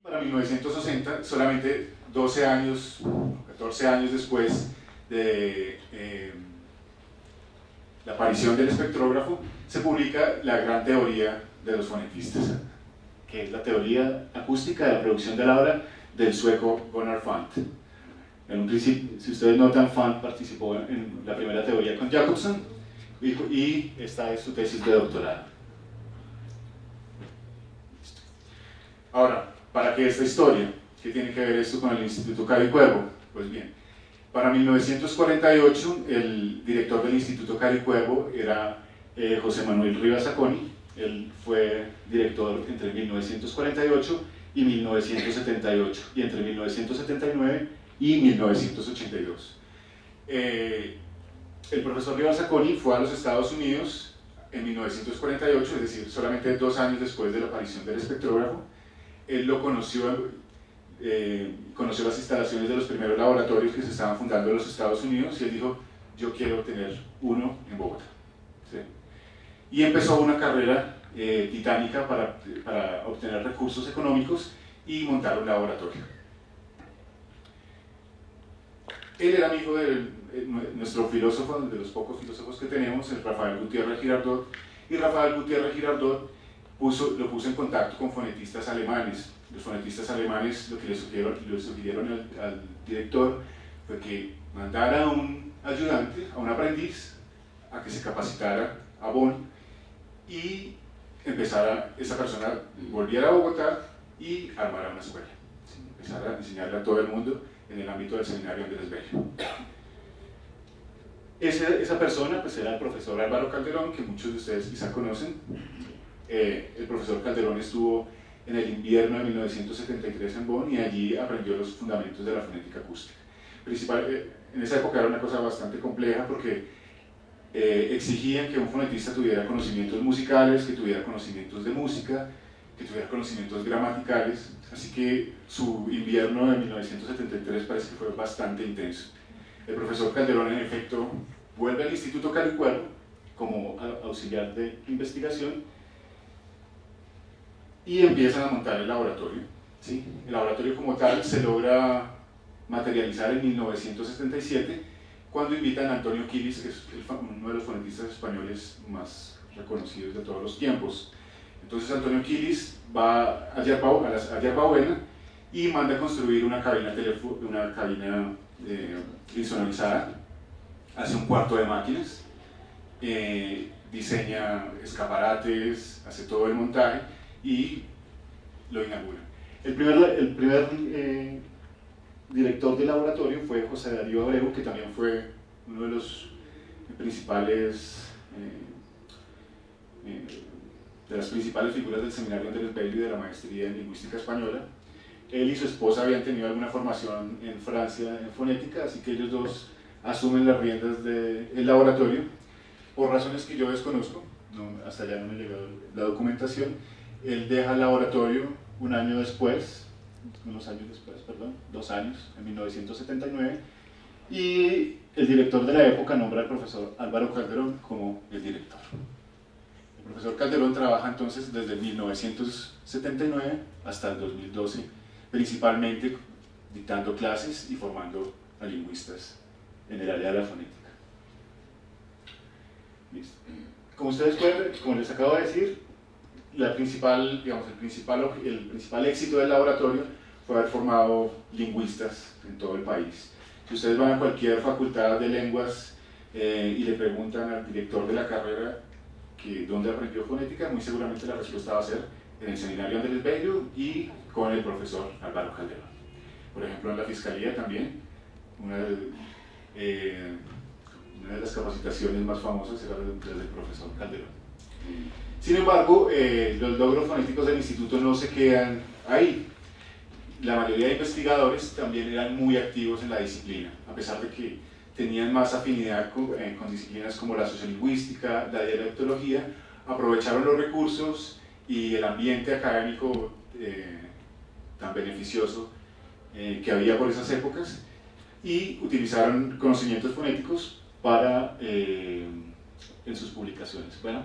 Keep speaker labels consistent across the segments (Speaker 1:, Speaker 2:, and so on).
Speaker 1: Para 1960, solamente 12 años, 14 años después de la aparición del espectrógrafo, se publica la gran teoría de los fonetistas, que es la teoría acústica de la producción de la obra del sueco Gunnar Fant. En un principio, si ustedes notan, Fant participó en la primera teoría con Jacobson y esta es su tesis de doctorado. Ahora, ¿para qué esta historia? ¿Qué tiene que ver esto con el Instituto Caro y Cuervo? Pues bien, para 1948 el director del Instituto Caro y Cuervo era José Manuel Rivas Zacconi. Él fue director entre 1948 y 1978 y entre 1979 y 1982. El profesor Rivas Zacconi fue a los Estados Unidos en 1948, es decir, solamente 2 años después de la aparición del espectrógrafo. Él lo conoció, conoció las instalaciones de los primeros laboratorios que se estaban fundando en los Estados Unidos y él dijo, yo quiero tener uno en Bogotá. ¿Sí? Y empezó una carrera titánica para obtener recursos económicos y montar un laboratorio. Él era amigo de nuestro filósofo, de los pocos filósofos que tenemos, el Rafael Gutiérrez Girardot, y Rafael Gutiérrez Girardot lo puso en contacto con fonetistas alemanes. Los fonetistas alemanes lo que le sugirieron al director fue que mandara a un ayudante, a un aprendiz, a que se capacitara a Bonn y esa persona volviera a Bogotá y armara una escuela. ¿Sí? Empezara a enseñarle a todo el mundo en el ámbito del seminario Andrés Bello. Esa persona pues era el profesor Álvaro Calderón, que muchos de ustedes quizá conocen. El profesor Calderón estuvo en el invierno de 1973 en Bonn y allí aprendió los fundamentos de la fonética acústica. En esa época era una cosa bastante compleja porque exigían que un fonetista tuviera conocimientos musicales, que tuviera conocimientos de música, que tuviera conocimientos gramaticales, así que su invierno de 1973 parece que fue bastante intenso. El profesor Calderón, en efecto, vuelve al Instituto Caro y Cuervo como auxiliar de investigación y empiezan a montar el laboratorio. ¿Sí? El laboratorio como tal se logra materializar en 1977 cuando invitan a Antonio Quilis, que es uno de los fonetistas españoles más reconocidos de todos los tiempos. Entonces Antonio Quilis va a Yerba Buena y manda a construir una cabina insonorizada, hace un cuarto de máquinas, diseña escaparates, hace todo el montaje y lo inaugura. El primer director del laboratorio fue José Darío Abreu, que también fue uno de los principales de las principales figuras del seminario Andrés Bello y de la maestría en lingüística española. Él y su esposa habían tenido alguna formación en Francia en fonética, así que ellos dos asumen las riendas del laboratorio por razones que yo desconozco, hasta allá no me llegó la documentación. Él deja el laboratorio un año después, 2 años, en 1979, y el director de la época nombra al profesor Álvaro Calderón como el director. El profesor Calderón trabaja entonces desde 1979 hasta el 2012, principalmente dictando clases y formando a lingüistas en el área de la fonética. Listo. Como ustedes pueden ver, como les acabo de decir, el principal éxito del laboratorio fue haber formado lingüistas en todo el país. Si ustedes van a cualquier facultad de lenguas y le preguntan al director de la carrera dónde aprendió fonética, muy seguramente la respuesta va a ser en el seminario Andrés Bello y con el profesor Álvaro Calderón. Por ejemplo, en la Fiscalía también, una de las capacitaciones más famosas era del profesor Calderón. Sin embargo, los logros fonéticos del instituto no se quedan ahí. La mayoría de investigadores también eran muy activos en la disciplina, a pesar de que tenían más afinidad con disciplinas como la sociolingüística, la dialectología, aprovecharon los recursos y el ambiente académico tan beneficioso que había por esas épocas y utilizaron conocimientos fonéticos en sus publicaciones. Bueno,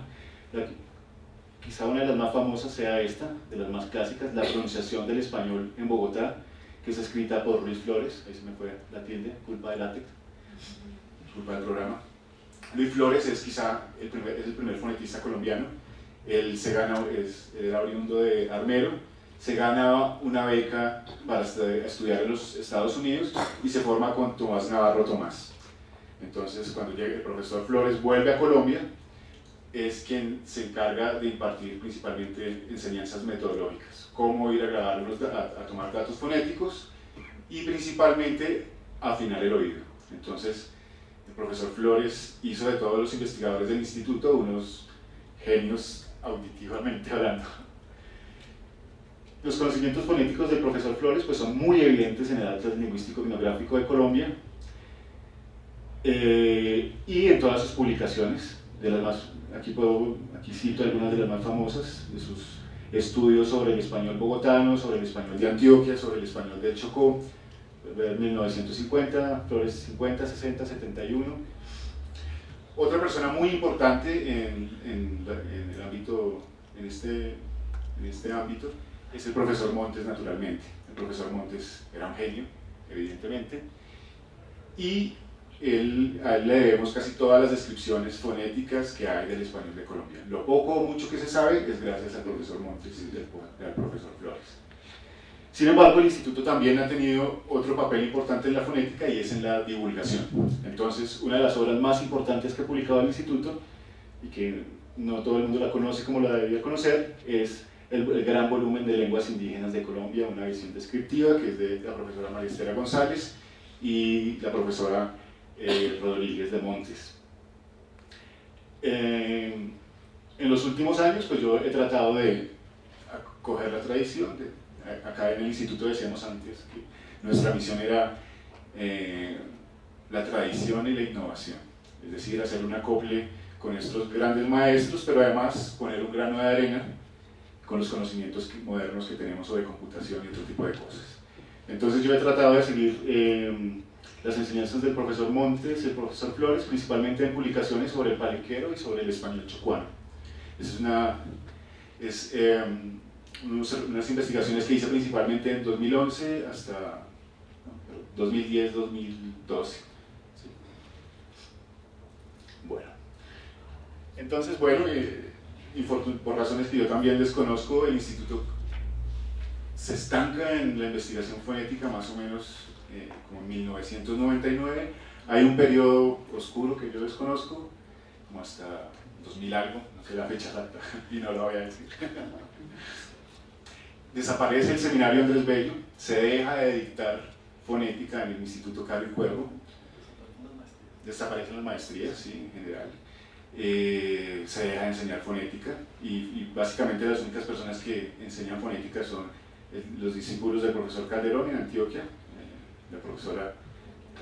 Speaker 1: quizá una de las más famosas sea esta, de las más clásicas, La pronunciación del español en Bogotá, que es escrita por Luis Flores. Ahí se me fue la tilde, culpa del látex, culpa del programa. Luis Flores es quizá el primer fonetista colombiano. Él era oriundo de Armero, se gana una beca para estudiar en los Estados Unidos y se forma con Tomás Navarro Tomás. Entonces, cuando llega el profesor Flores vuelve a Colombia, es quien se encarga de impartir principalmente enseñanzas metodológicas, cómo ir a grabar, a tomar datos fonéticos y principalmente afinar el oído. Entonces, el profesor Flores hizo de todos los investigadores del instituto unos genios auditivamente hablando. Los conocimientos fonéticos del profesor Flores pues, son muy evidentes en el Atlas Lingüístico Etnográfico de Colombia y en todas sus publicaciones. Aquí cito algunas de las más famosas, de sus estudios sobre el español bogotano, sobre el español de Antioquia, sobre el español del Chocó, 1950, Flores 50, 60, 71. Otra persona muy importante en el ámbito, en este ámbito, es el profesor Montes, naturalmente. El profesor Montes era un genio, evidentemente, y a él le debemos casi todas las descripciones fonéticas que hay del español de Colombia. Lo poco o mucho que se sabe es gracias al profesor Montes y al profesor Flores. Sin embargo, el instituto también ha tenido otro papel importante en la fonética y es en la divulgación. Entonces, una de las obras más importantes que ha publicado el instituto, y que no todo el mundo la conoce como la debería conocer, es el gran volumen de lenguas indígenas de Colombia, una visión descriptiva, que es de la profesora María Estela González y la profesora Rodríguez de Montes. En los últimos años, pues yo he tratado de coger la tradición. Acá en el instituto decíamos antes que nuestra misión era la tradición y la innovación, es decir, hacer un acople con estos grandes maestros, pero además poner un grano de arena con los conocimientos modernos que tenemos sobre computación y otro tipo de cosas. Entonces yo he tratado de seguir las enseñanzas del profesor Montes y el profesor Flores, principalmente en publicaciones sobre el palenquero y sobre el español chocuano. Unas investigaciones que hice principalmente en 2011 hasta 2010, 2012. ¿Sí? Bueno, entonces, bueno, y por razones que yo también desconozco, el instituto se estanca en la investigación fonética más o menos como en 1999. Hay un periodo oscuro que yo desconozco, como hasta 2000 algo, no sé la fecha exacta, y no lo voy a decir. Desaparece el seminario Andrés Bello, se deja de dictar fonética en el Instituto Carlos y Cuervo, desaparecen las maestrías, sí, en general, se deja de enseñar fonética y básicamente las únicas personas que enseñan fonética son los discípulos del profesor Calderón en Antioquia, la profesora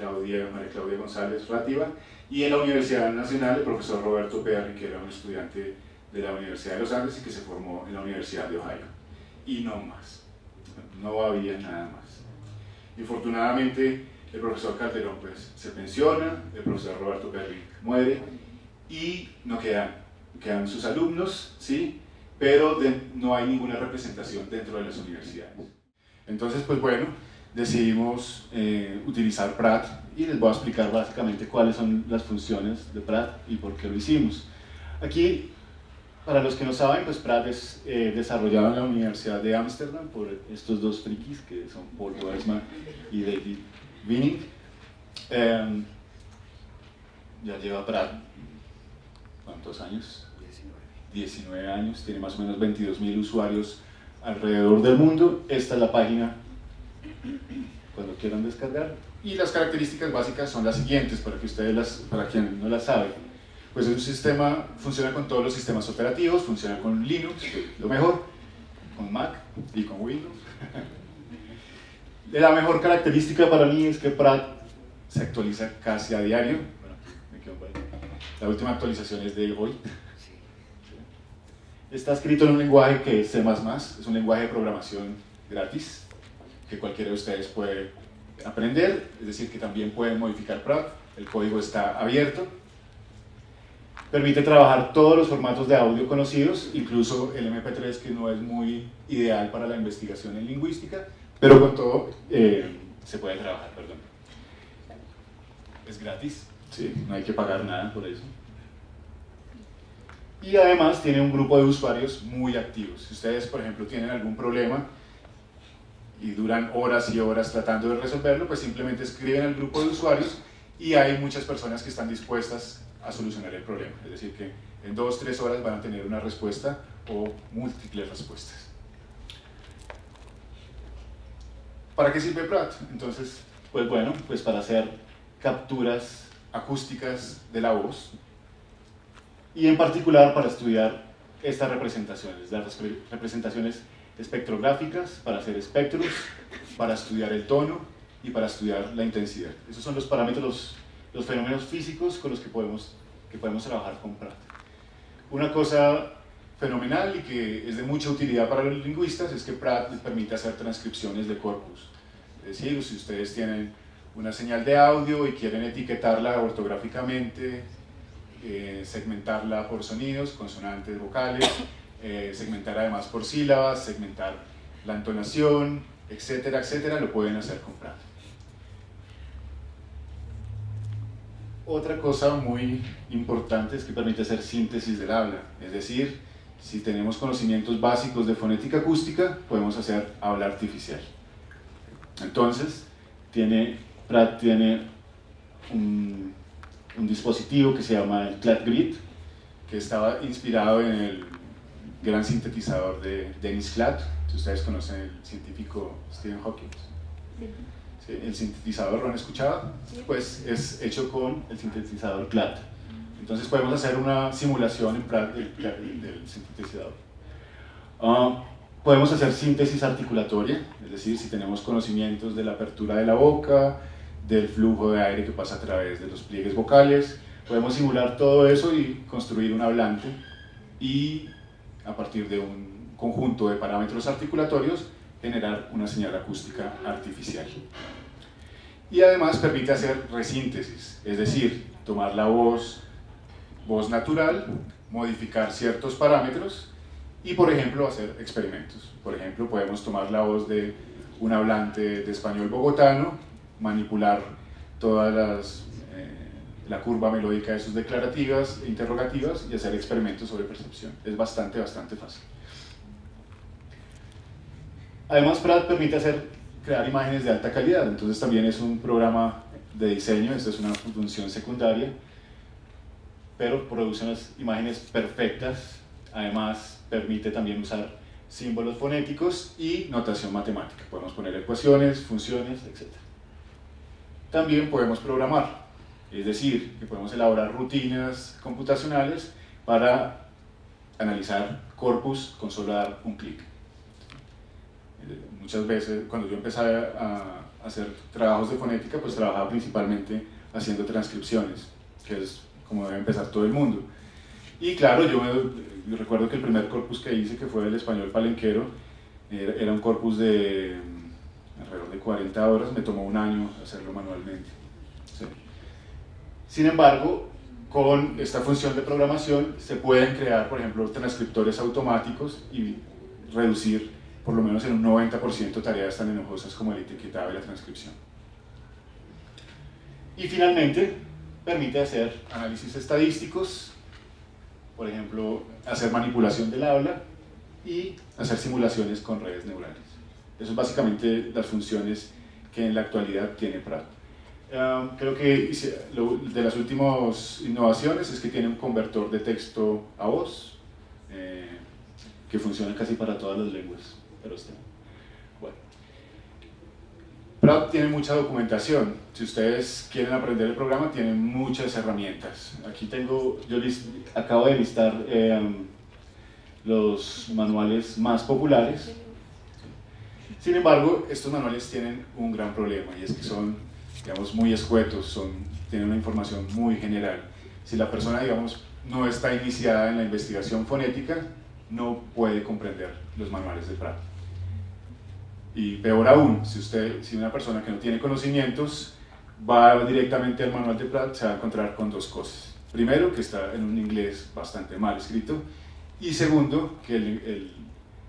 Speaker 1: María Claudia González Rativa, y en la Universidad Nacional el profesor Roberto Perry, que era un estudiante de la Universidad de los Andes y que se formó en la Universidad de Ohio. Y no más, no había nada más. Infortunadamente el profesor Calderón pues, se pensiona, el profesor Roberto Perry muere y no quedan sus alumnos, ¿sí? Pero no hay ninguna representación dentro de las universidades. Entonces, pues bueno, decidimos utilizar Pratt y les voy a explicar básicamente cuáles son las funciones de Pratt y por qué lo hicimos. Aquí, para los que no saben, pues Pratt es desarrollado en la Universidad de Ámsterdam por estos dos frikis que son Paul Weisman y David Winning. Ya lleva Pratt, ¿cuántos años? 19 años, tiene más o menos 22.000 usuarios alrededor del mundo. Esta es la página cuando quieran descargar. Y las características básicas son las siguientes, para quienes no las saben. Pues es un sistema, funciona con todos los sistemas operativos, funciona con Linux, lo mejor, con Mac y con Windows. La mejor característica para mí es que Pratt se actualiza casi a diario. Bueno, me quedo por ahí. La última actualización es de hoy. Está escrito en un lenguaje que es C++, es un lenguaje de programación gratis, que cualquiera de ustedes puede aprender, es decir, que también pueden modificar Pratt, el código está abierto. Permite trabajar todos los formatos de audio conocidos, incluso el MP3, que no es muy ideal para la investigación en lingüística, pero con todo se puede trabajar, perdón. Es gratis, ¿sí? No hay que pagar nada por eso. Y además tiene un grupo de usuarios muy activos. Si ustedes, por ejemplo, tienen algún problema y duran horas y horas tratando de resolverlo, pues simplemente escriben al grupo de usuarios y hay muchas personas que están dispuestas a solucionar el problema. Es decir, que en 2 o 3 horas van a tener una respuesta o múltiples respuestas. ¿Para qué sirve Pratt? Entonces, pues bueno, pues para hacer capturas acústicas de la voz y en particular para estudiar estas representaciones, las representaciones espectrográficas, para hacer espectros, para estudiar el tono y para estudiar la intensidad. Esos son los parámetros, los fenómenos físicos con los que podemos trabajar con Pratt. Una cosa fenomenal y que es de mucha utilidad para los lingüistas es que Pratt les permite hacer transcripciones de corpus. Es decir, si ustedes tienen una señal de audio y quieren etiquetarla ortográficamente, segmentarla por sonidos, consonantes, vocales, segmentar además por sílabas, segmentar la entonación, etcétera, etcétera, lo pueden hacer con Pratt. Otra cosa muy importante es que permite hacer síntesis del habla, es decir, si tenemos conocimientos básicos de fonética acústica, podemos hacer habla artificial. Entonces, Pratt tiene un dispositivo que se llama el Clad Grid, que estaba inspirado en el gran sintetizador de Dennis Clad. Si ustedes conocen el científico Stephen Hawking. ¿Sí? El sintetizador, ¿lo han escuchado? Pues es hecho con el sintetizador Clad. Entonces podemos hacer una simulación en Pratt del sintetizador. Podemos hacer síntesis articulatoria, es decir, si tenemos conocimientos de la apertura de la boca, del flujo de aire que pasa a través de los pliegues vocales, podemos simular todo eso y construir un hablante y a partir de un conjunto de parámetros articulatorios generar una señal acústica artificial. Y además permite hacer resíntesis, es decir, tomar la voz natural, modificar ciertos parámetros y, por ejemplo, hacer experimentos. Por ejemplo, podemos tomar la voz de un hablante de español bogotano, manipular todas la curva melódica de sus declarativas e interrogativas y hacer experimentos sobre percepción. Es bastante fácil. Además, Pratt permite crear imágenes de alta calidad, entonces también es un programa de diseño, esto es una función secundaria, pero produce unas imágenes perfectas. Además, permite también usar símbolos fonéticos y notación matemática. Podemos poner ecuaciones, funciones, etc. También podemos programar, es decir, que podemos elaborar rutinas computacionales para analizar corpus con solo dar un clic. Muchas veces, cuando yo empecé a hacer trabajos de fonética, pues trabajaba principalmente haciendo transcripciones, que es como debe empezar todo el mundo. Y claro, yo recuerdo que el primer corpus que hice, que fue el español palenquero, era un corpus de alrededor de 40 horas, me tomó un año hacerlo manualmente. ¿Sí? Sin embargo, con esta función de programación se pueden crear, por ejemplo, transcriptores automáticos y reducir por lo menos en un 90% tareas tan enojosas como el etiquetado y la transcripción. Y finalmente, permite hacer análisis estadísticos, por ejemplo, hacer manipulación del habla y hacer simulaciones con redes neurales. Eso es básicamente las funciones que en la actualidad tiene Pratt. Creo que de las últimas innovaciones es que tiene un convertor de texto a voz que funciona casi para todas las lenguas. Pero bueno. Pratt tiene mucha documentación. Si ustedes quieren aprender el programa, tienen muchas herramientas. Aquí acabo de listar los manuales más populares. Sin embargo, estos manuales tienen un gran problema y es que son, digamos, muy escuetos, tienen una información muy general. Si la persona, digamos, no está iniciada en la investigación fonética, no puede comprender los manuales de Pratt. Y peor aún, si una persona que no tiene conocimientos va directamente al manual de Pratt, se va a encontrar con dos cosas. Primero, que está en un inglés bastante mal escrito, y segundo, que el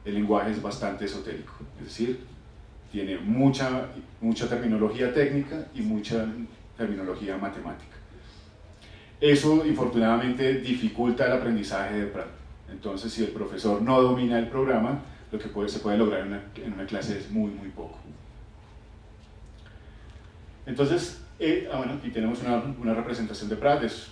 Speaker 1: lenguaje es bastante esotérico, es decir, tiene mucha terminología técnica y mucha terminología matemática. Eso, infortunadamente, dificulta el aprendizaje de Pratt. Entonces, si el profesor no domina el programa, lo que se puede lograr en una clase es muy poco. Entonces, bueno, aquí tenemos una representación de Pratt. Es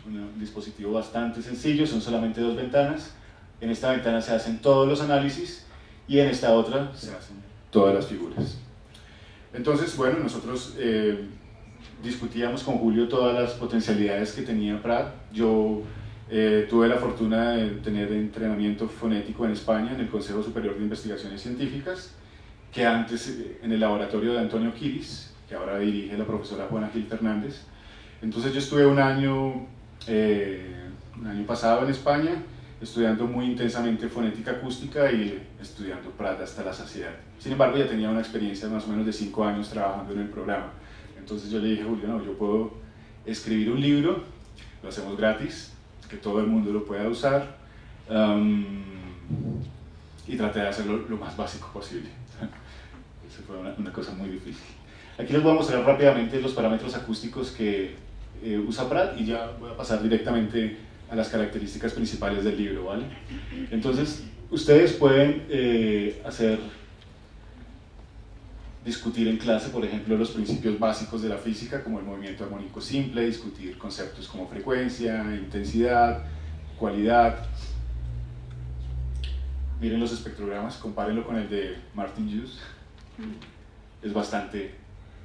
Speaker 1: un dispositivo bastante sencillo, son solamente 2 ventanas. En esta ventana se hacen todos los análisis y en esta otra se hacen todas las figuras. Entonces, bueno, nosotros discutíamos con Julio todas las potencialidades que tenía Pratt. Yo tuve la fortuna de tener entrenamiento fonético en España, en el Consejo Superior de Investigaciones Científicas, que antes en el laboratorio de Antonio Quiris, que ahora dirige la profesora Juana Gil Fernández. Entonces yo estuve un año pasado en España, estudiando muy intensamente fonética acústica y estudiando Pratt hasta la saciedad. Sin embargo, ya tenía una experiencia de más o menos de 5 años trabajando en el programa. Entonces yo le dije a Julio, no, yo puedo escribir un libro, lo hacemos gratis, que todo el mundo lo pueda usar, y traté de hacerlo lo más básico posible. Eso fue una cosa muy difícil. Aquí les voy a mostrar rápidamente los parámetros acústicos que usa Pratt y ya voy a pasar directamente a las características principales del libro, ¿vale? Entonces, ustedes pueden discutir en clase, por ejemplo, los principios básicos de la física, como el movimiento armónico simple, discutir conceptos como frecuencia, intensidad, cualidad. Miren los espectrogramas, compárenlo con el de Martin Hughes. Es bastante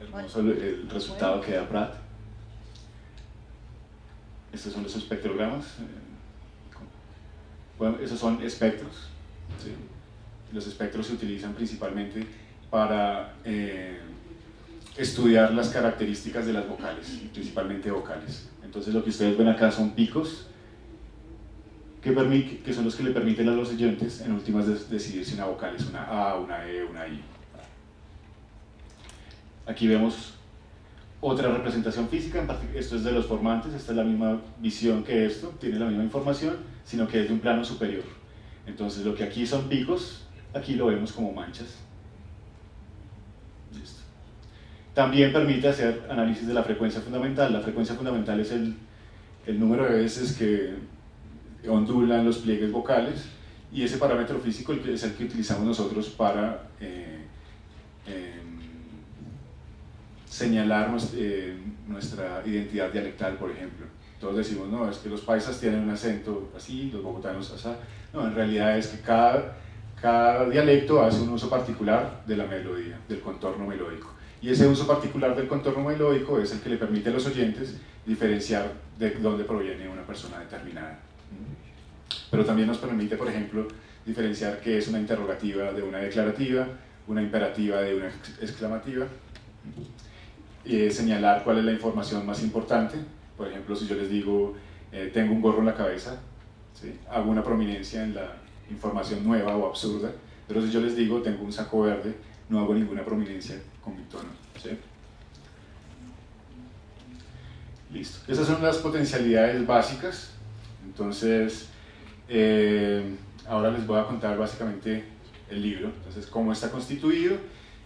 Speaker 1: hermoso el resultado que da Pratt. Estos son los espectrogramas. Bueno, esos son espectros, ¿sí? Los espectros se utilizan principalmente para estudiar las características de las vocales, principalmente vocales. Entonces lo que ustedes ven acá son picos que son los que le permiten a los oyentes en últimas decidir si una vocal es una A, una E, una I. Aquí vemos otra representación física, esto es de los formantes, esta es la misma visión que esto, tiene la misma información, sino que es de un plano superior. Entonces lo que aquí son picos, aquí lo vemos como manchas. Listo. También permite hacer análisis de la frecuencia fundamental. La frecuencia fundamental es el número de veces que ondulan los pliegues vocales, y ese parámetro físico es el que utilizamos nosotros para señalar nuestra identidad dialectal, por ejemplo. Todos decimos, no, es que los paisas tienen un acento así, los bogotanos así. No, en realidad es que cada dialecto hace un uso particular de la melodía, del contorno melódico. Y ese uso particular del contorno melódico es el que le permite a los oyentes diferenciar de dónde proviene una persona determinada. Pero también nos permite, por ejemplo, diferenciar qué es una interrogativa de una declarativa, una imperativa de una exclamativa, y señalar cuál es la información más importante. Por ejemplo, si yo les digo, tengo un gorro en la cabeza, ¿sí? Hago una prominencia en la información nueva o absurda, pero si yo les digo, tengo un saco verde, no hago ninguna prominencia con mi tono, ¿sí? Listo. Esas son las potencialidades básicas. Entonces, ahora les voy a contar básicamente el libro, entonces cómo está constituido,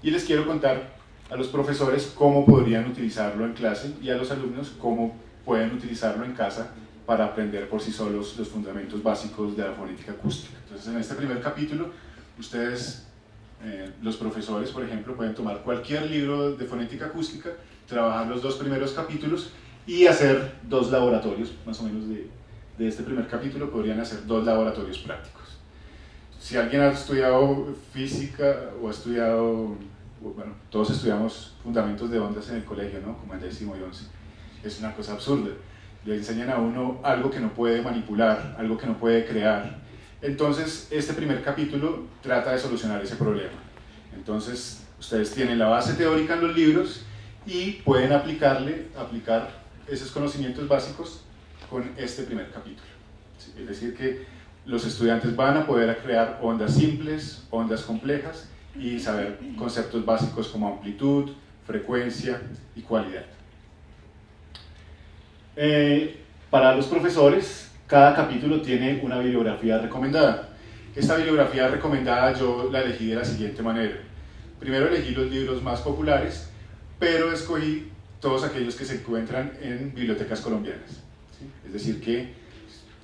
Speaker 1: y les quiero contar a los profesores cómo podrían utilizarlo en clase y a los alumnos cómo pueden utilizarlo en casa para aprender por sí solos los fundamentos básicos de la fonética acústica. Entonces, en este primer capítulo, ustedes, los profesores, por ejemplo, pueden tomar cualquier libro de fonética acústica, trabajar los 2 primeros capítulos y hacer 2 laboratorios, más o menos de este primer capítulo podrían hacer 2 laboratorios prácticos. Si alguien ha estudiado física o ha estudiado, bueno, todos estudiamos fundamentos de ondas en el colegio, ¿no? Como el 10º y 11. Es una cosa absurda. Le enseñan a uno algo que no puede manipular, algo que no puede crear. Entonces, este primer capítulo trata de solucionar ese problema. Entonces, ustedes tienen la base teórica en los libros y pueden aplicar esos conocimientos básicos con este primer capítulo. ¿Sí? Es decir, que los estudiantes van a poder crear ondas simples, ondas complejas y saber conceptos básicos como amplitud, frecuencia y cualidad. Para los profesores, cada capítulo tiene una bibliografía recomendada. Esta bibliografía recomendada yo la elegí de la siguiente manera. Primero elegí los libros más populares, pero escogí todos aquellos que se encuentran en bibliotecas colombianas. ¿Sí? Es decir, que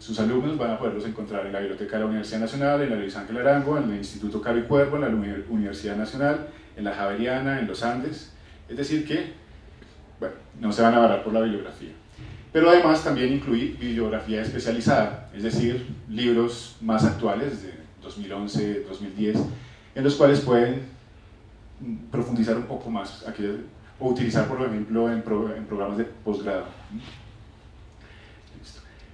Speaker 1: sus alumnos van a poderlos encontrar en la Biblioteca de la Universidad Nacional, en la Luis Ángel Arango, en el Instituto Caro y Cuervo, en la Universidad Nacional, en la Javeriana, en los Andes. Es decir que, bueno, no se van a varar por la bibliografía. Pero además también incluí bibliografía especializada, es decir, libros más actuales, de 2011, 2010, en los cuales pueden profundizar un poco más, o utilizar, por ejemplo, en programas de posgrado.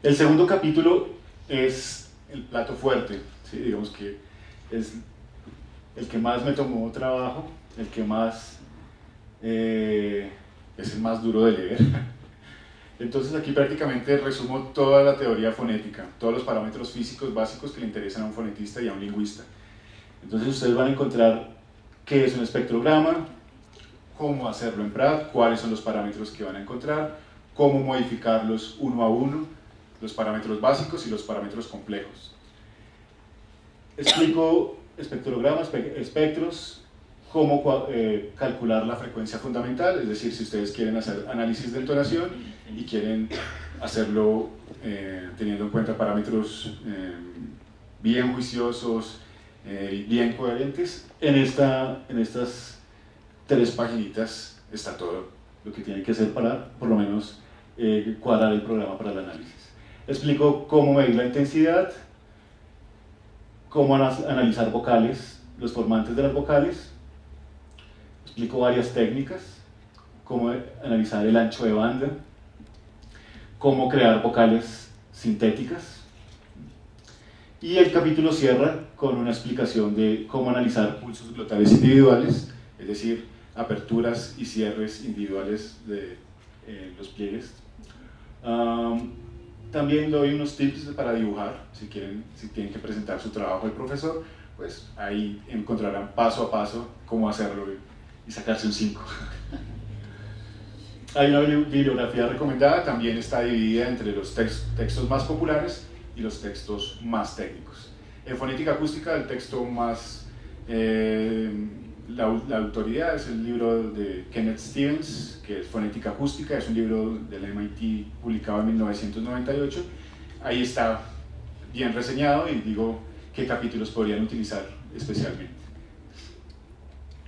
Speaker 1: El segundo capítulo es el plato fuerte, ¿sí? Digamos que es el que más me tomó trabajo, el que más es el más duro de leer. Entonces aquí prácticamente resumo toda la teoría fonética, todos los parámetros físicos básicos que le interesan a un fonetista y a un lingüista. Entonces ustedes van a encontrar qué es un espectrograma, cómo hacerlo en PRAT, cuáles son los parámetros que van a encontrar, cómo modificarlos uno a uno, los parámetros básicos y los parámetros complejos. Explico espectrogramas, espectros, cómo calcular la frecuencia fundamental, es decir, si ustedes quieren hacer análisis de entonación y quieren hacerlo teniendo en cuenta parámetros bien juiciosos, bien coherentes, en estas 3 paginitas está todo lo que tienen que hacer para, por lo menos, cuadrar el programa para el análisis. Explico cómo medir la intensidad, cómo analizar vocales, los formantes de las vocales. Explico varias técnicas, cómo analizar el ancho de banda, cómo crear vocales sintéticas. Y el capítulo cierra con una explicación de cómo analizar pulsos glottales individuales, es decir, aperturas y cierres individuales de los pliegues. También doy unos tips para dibujar, si tienen que presentar su trabajo al profesor, pues ahí encontrarán paso a paso cómo hacerlo y sacarse un 5. Hay una bibliografía recomendada, también está dividida entre los textos más populares y los textos más técnicos. En fonética acústica, el texto más, la autoridad es el libro de Kenneth Stevens, que es Fonética Acústica, es un libro del MIT publicado en 1998. Ahí está bien reseñado y digo qué capítulos podrían utilizar especialmente.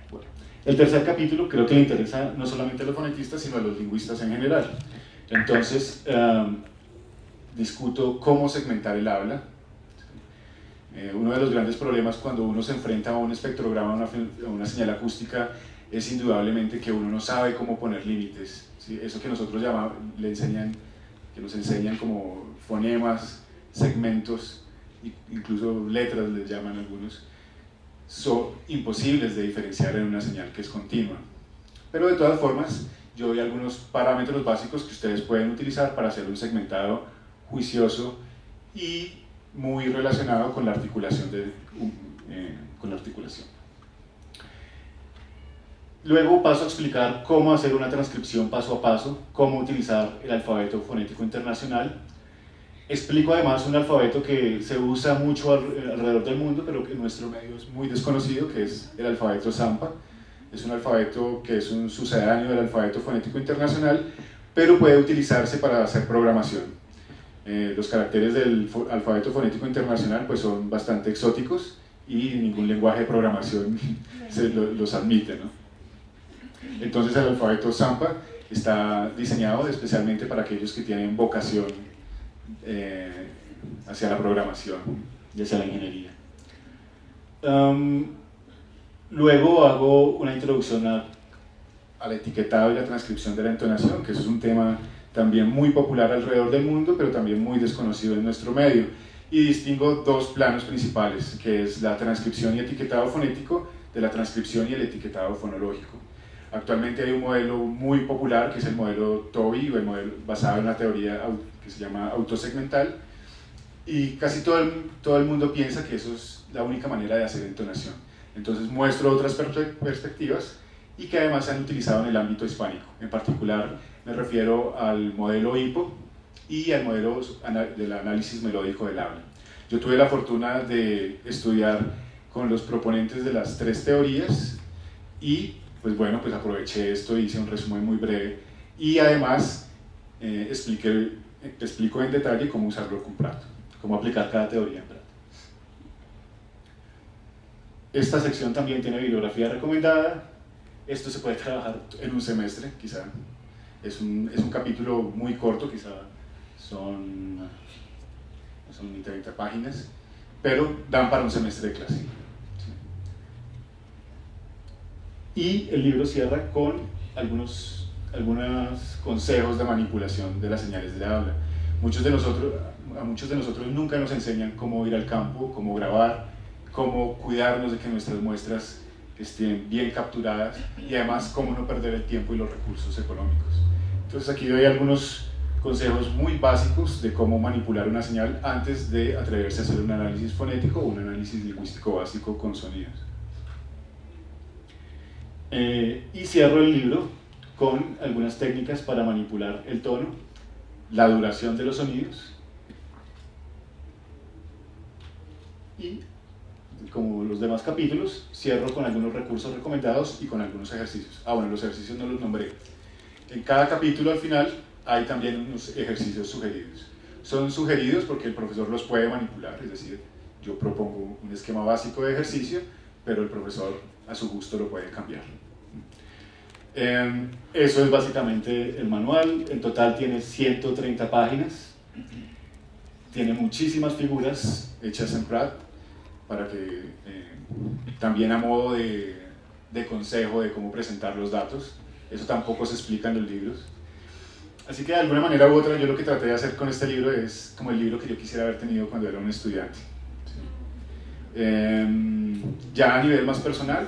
Speaker 1: Bueno, el tercer capítulo creo que le interesa no solamente a los fonetistas, sino a los lingüistas en general. Entonces, discuto cómo segmentar el habla. Uno de los grandes problemas cuando uno se enfrenta a un espectrograma, a una señal acústica, es indudablemente que uno no sabe cómo poner límites, ¿sí? Eso que nosotros que nos enseñan como fonemas, segmentos, incluso letras les llaman algunos, son imposibles de diferenciar en una señal que es continua. Pero de todas formas, yo doy algunos parámetros básicos que ustedes pueden utilizar para hacer un segmentado juicioso y muy relacionado con la articulación. Luego paso a explicar cómo hacer una transcripción paso a paso, cómo utilizar el alfabeto fonético internacional. Explico además un alfabeto que se usa mucho alrededor del mundo, pero que en nuestro medio es muy desconocido, que es el alfabeto Zampa. Es un alfabeto que es un sucedáneo del alfabeto fonético internacional, pero puede utilizarse para hacer programación. Los caracteres del alfabeto fonético internacional pues son bastante exóticos y ningún lenguaje de programación los admite, ¿no? Entonces el alfabeto Zampa está diseñado especialmente para aquellos que tienen vocación hacia la programación y hacia la ingeniería. Luego hago una introducción al etiquetado y la transcripción de la entonación, que eso es un tema también muy popular alrededor del mundo, pero también muy desconocido en nuestro medio. Y distingo 2 planos principales, que es la transcripción y etiquetado fonético de la transcripción y el etiquetado fonológico. Actualmente hay un modelo muy popular, que es el modelo TOBI, o el modelo basado en la teoría que se llama autosegmental, y casi todo el mundo piensa que eso es la única manera de hacer entonación. Entonces muestro otras perspectivas y que además se han utilizado en el ámbito hispánico. En particular me refiero al modelo HIPO, y al modelo del análisis melódico del habla. Yo tuve la fortuna de estudiar con los proponentes de las tres teorías y pues bueno, pues aproveché esto, hice un resumen muy breve y además explico en detalle cómo usarlo con Prato, cómo aplicar cada teoría en Prato. Esta sección también tiene bibliografía recomendada. Esto se puede trabajar en un semestre, quizá. Es un capítulo muy corto, quizá son ni 30 páginas, pero dan para un semestre de clase. Y el libro cierra con algunos consejos de manipulación de las señales de habla. A muchos de nosotros nunca nos enseñan cómo ir al campo, cómo grabar, cómo cuidarnos de que nuestras muestras estén bien capturadas y además cómo no perder el tiempo y los recursos económicos. Entonces aquí doy algunos consejos muy básicos de cómo manipular una señal antes de atreverse a hacer un análisis fonético o un análisis lingüístico básico con sonidos. Y cierro el libro con algunas técnicas para manipular el tono, la duración de los sonidos y, como los demás capítulos, cierro con algunos recursos recomendados y con algunos ejercicios. Bueno, los ejercicios no los nombré. En cada capítulo al final hay también unos ejercicios sugeridos. Son sugeridos porque el profesor los puede manipular, es decir, yo propongo un esquema básico de ejercicio, pero el profesor a su gusto lo puede cambiar. Eso es básicamente el manual. En total tiene 130 páginas, tiene muchísimas figuras hechas en Pratt para que también a modo de consejo de cómo presentar los datos. Eso tampoco se explica en los libros. Así que de alguna manera u otra yo lo que traté de hacer con este libro es como el libro que yo quisiera haber tenido cuando era un estudiante. Ya a nivel más personal,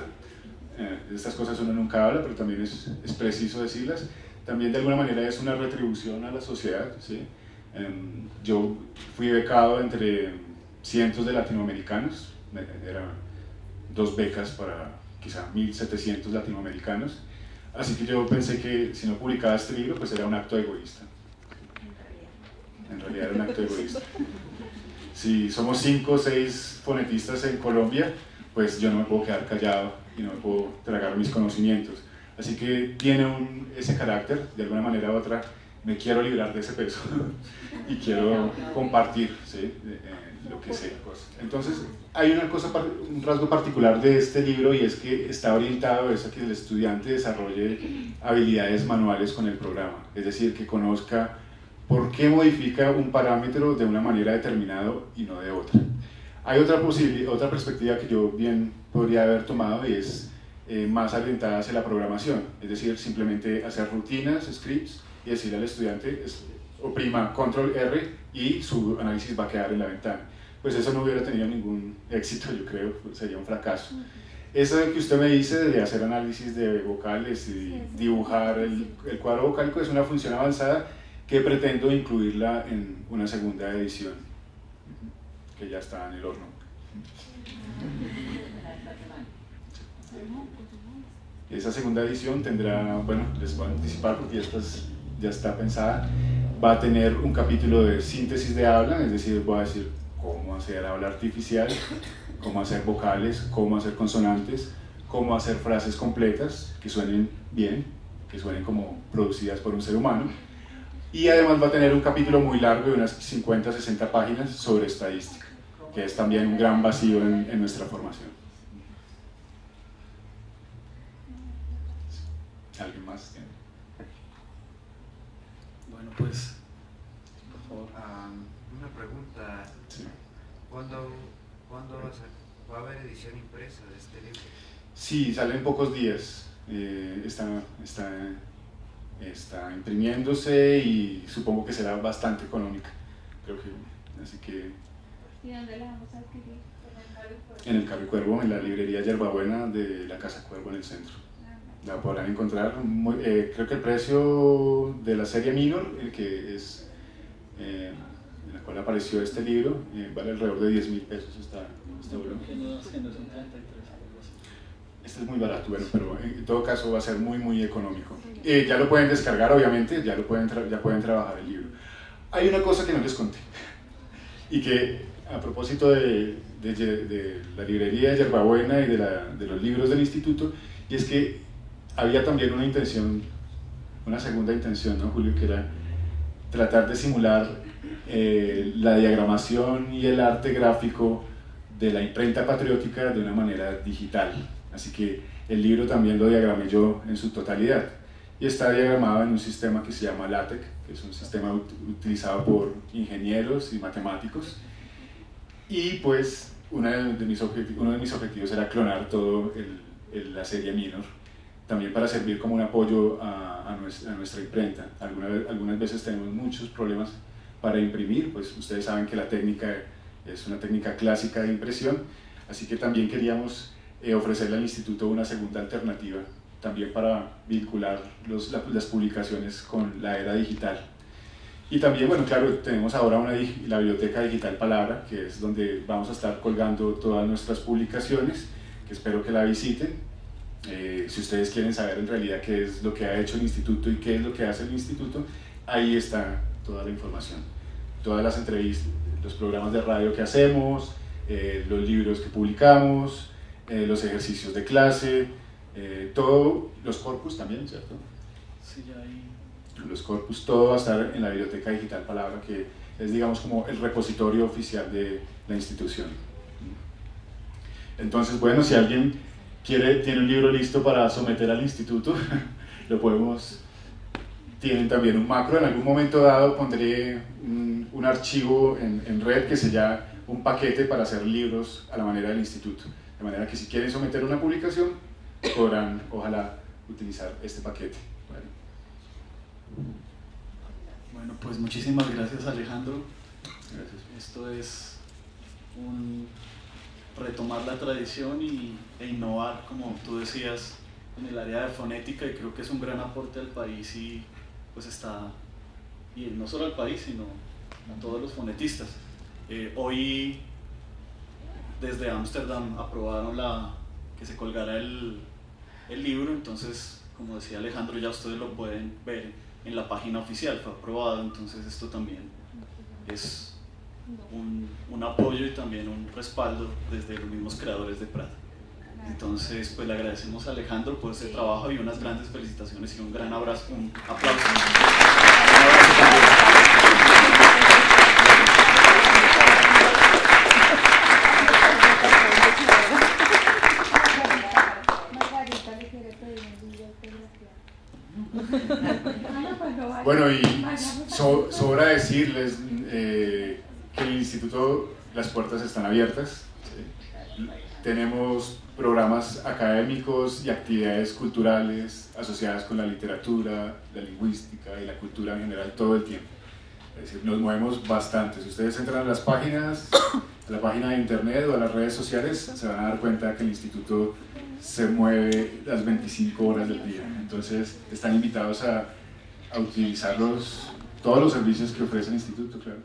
Speaker 1: de estas cosas uno nunca habla, pero también es preciso decirlas. También de alguna manera es una retribución a la sociedad, ¿sí? Yo fui becado entre cientos de latinoamericanos, eran 2 becas para quizá 1.700 latinoamericanos, así que yo pensé que si no publicaba este libro pues era un acto egoísta. En realidad era un acto egoísta. Si somos 5 o 6 fonetistas en Colombia, pues yo no me puedo quedar callado y no me puedo tragar mis conocimientos. Así que tiene ese carácter, de alguna manera u otra, me quiero librar de ese peso y quiero compartir, ¿sí? Lo que sé. Entonces, hay un rasgo particular de este libro y es que está orientado a que el estudiante desarrolle habilidades manuales con el programa, es decir, que conozca por qué modifica un parámetro de una manera determinada y no de otra. Hay otra perspectiva que yo bien podría haber tomado y es más orientada hacia la programación, es decir, simplemente hacer rutinas, scripts y decirle al estudiante oprima control R y su análisis va a quedar en la ventana. Pues eso no hubiera tenido ningún éxito, yo creo, sería un fracaso. Eso que usted me dice de hacer análisis de vocales y dibujar el cuadro vocálico es una función avanzada que pretendo incluirla en una segunda edición, que ya está en el horno. Esa segunda edición tendrá, bueno, les voy a anticipar porque ya está pensada, va a tener un capítulo de síntesis de habla, es decir, voy a decir cómo hacer habla artificial, cómo hacer vocales, cómo hacer consonantes, cómo hacer frases completas que suenen bien, que suenen como producidas por un ser humano. Y además va a tener un capítulo muy largo de unas 50 60 páginas sobre estadística, que es también un gran vacío en nuestra formación. ¿Alguien más tiene?
Speaker 2: Bueno, pues, por favor.
Speaker 3: Una pregunta.
Speaker 1: Sí.
Speaker 3: ¿Cuándo va a haber edición impresa de este libro?
Speaker 1: Sí, sale en pocos días. Está imprimiéndose y supongo que será bastante económica. Creo que, así que...
Speaker 4: ¿Y dónde la vamos a adquirir?
Speaker 1: En el Carro y Cuervo, en la librería Yerbabuena de la Casa Cuervo en el centro. La podrán encontrar, creo que el precio de la serie Minor, que es en la cual apareció este libro, vale alrededor de 10.000 pesos esta obra. Este es muy barato, bueno, pero en todo caso va a ser muy muy económico. Ya lo pueden descargar, obviamente, ya pueden trabajar el libro. Hay una cosa que no les conté, y que a propósito de la librería de Yerbabuena y de los libros del instituto, y es que había también una intención, una segunda intención, ¿no, Julio? Que era tratar de simular la diagramación y el arte gráfico de la imprenta patriótica de una manera digital. Así que el libro también lo diagramé yo en su totalidad, y está diagramado en un sistema que se llama LaTeX, que es un sistema utilizado por ingenieros y matemáticos, y pues uno de mis objetivos era clonar todo la serie Minor, también para servir como un apoyo a nuestra imprenta. Algunas veces tenemos muchos problemas para imprimir, pues ustedes saben que la técnica es una técnica clásica de impresión, así que también queríamos ofrecerle al instituto una segunda alternativa, también para vincular las publicaciones con la era digital. Y también, bueno, claro, tenemos ahora la biblioteca digital Palabra, que es donde vamos a estar colgando todas nuestras publicaciones, que espero que la visiten. Si ustedes quieren saber en realidad qué es lo que ha hecho el instituto y qué es lo que hace el instituto, ahí está toda la información, todas las entrevistas, los programas de radio que hacemos, los libros que publicamos, los ejercicios de clase, todos los corpus también, ¿cierto?
Speaker 2: Sí, ya ahí.
Speaker 1: Los corpus, todo va a estar en la biblioteca digital Palabra, que es, digamos, como el repositorio oficial de la institución. Entonces, bueno, si alguien tiene un libro listo para someter al instituto, lo podemos. Tienen también un macro, en algún momento dado pondré un archivo en red que sea un paquete para hacer libros a la manera del instituto, de manera que si quieren someter una publicación podrán, ojalá, utilizar este paquete.
Speaker 2: Bueno, pues muchísimas gracias, Alejandro.
Speaker 1: Gracias.
Speaker 2: Esto es retomar la tradición e innovar, como tú decías, en el área de fonética, y creo que es un gran aporte al país, y pues y no solo al país, sino a todos los fonetistas. Hoy desde Ámsterdam aprobaron que se colgara el libro, entonces, como decía Alejandro, ya ustedes lo pueden ver en la página oficial, fue aprobado, entonces esto también es un apoyo y también un respaldo desde los mismos creadores de Prada. Entonces, pues le agradecemos a Alejandro por este trabajo y unas grandes felicitaciones y un gran abrazo, un aplauso. Un abrazo también.
Speaker 1: Bueno, y sobra decirles que el instituto, las puertas están abiertas, ¿sí? Tenemos programas académicos y actividades culturales asociadas con la literatura, la lingüística y la cultura en general todo el tiempo. Es decir, nos movemos bastante. Si ustedes entran a las páginas, a la página de internet o a las redes sociales, se van a dar cuenta que el instituto se mueve las 25 horas del día. Entonces, están invitados a utilizar todos los servicios que ofrece el instituto, claro.